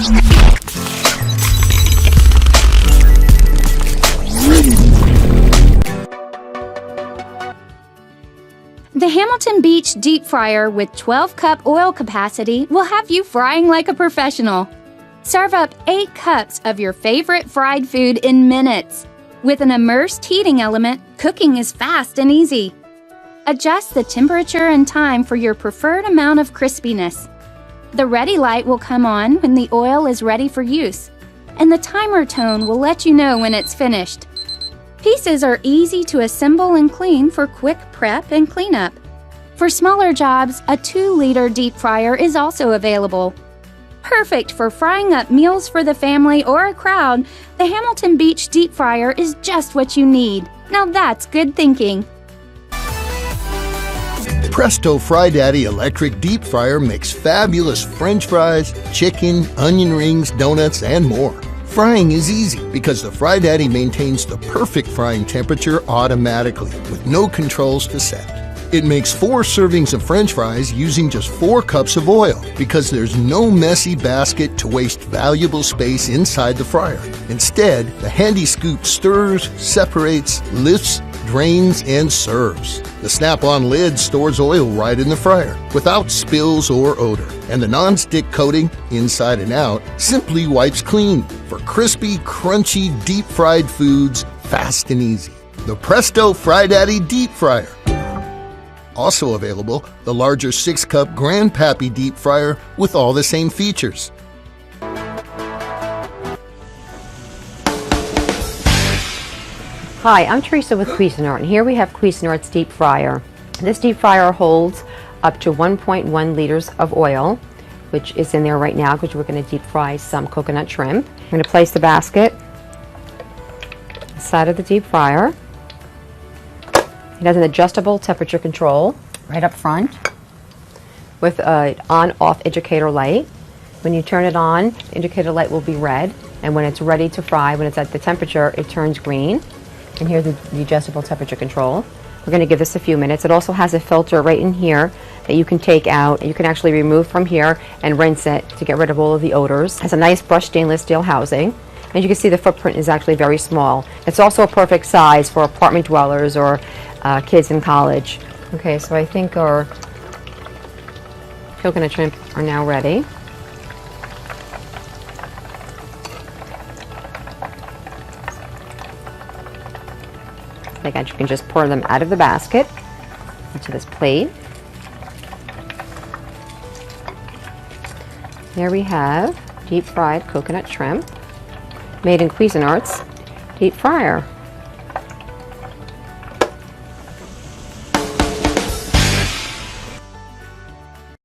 The Hamilton Beach Deep Fryer with 12-cup oil capacity will have you frying like a professional. Serve up 8 cups of your favorite fried food in minutes. With an immersed heating element, cooking is fast and easy. Adjust the temperature and time for your preferred amount of crispiness. The ready light will come on when the oil is ready for use, and the timer tone will let you know when it's finished. Pieces are easy to assemble and clean for quick prep and cleanup. For smaller jobs, a 2-liter deep fryer is also available. Perfect for frying up meals for the family or a crowd, the Hamilton Beach Deep Fryer is just what you need. Now that's good thinking. Presto Fry Daddy Electric Deep Fryer makes fabulous French fries, chicken, onion rings, donuts, and more. Frying is easy because the Fry Daddy maintains the perfect frying temperature automatically with no controls to set. It makes 4 servings of French fries using just 4 cups of oil because there's no messy basket to waste valuable space inside the fryer. Instead, the handy scoop stirs, separates, lifts, drains, and serves. The snap-on lid stores oil right in the fryer without spills or odor. And the non-stick coating, inside and out, simply wipes clean for crispy, crunchy, deep-fried foods, fast and easy. The Presto Fry Daddy Deep Fryer. Also available, the larger 6-cup Grandpappy Deep Fryer with all the same features. Hi, I'm Teresa with Cuisinart, and here we have Cuisinart's Deep Fryer. This deep fryer holds up to 1.1 liters of oil, which is in there right now because we're going to deep fry some coconut shrimp. I'm going to place the basket inside of the deep fryer. It has an adjustable temperature control right up front with an on-off indicator light. When you turn it on, the indicator light will be red, and when it's ready to fry, when it's at the temperature, it turns green. And here's the adjustable temperature control. We're going to give this a few minutes. It also has a filter right in here that you can take out. You can actually remove from here and rinse it to get rid of all of the odors. It has a nice brushed stainless steel housing. And you can see the footprint is actually very small. It's also a perfect size for apartment dwellers or kids in college. Okay, so I think our coconut shrimp are now ready. Again, you can just pour them out of the basket into this plate. There we have deep fried coconut shrimp made in Cuisinart's Deep Fryer.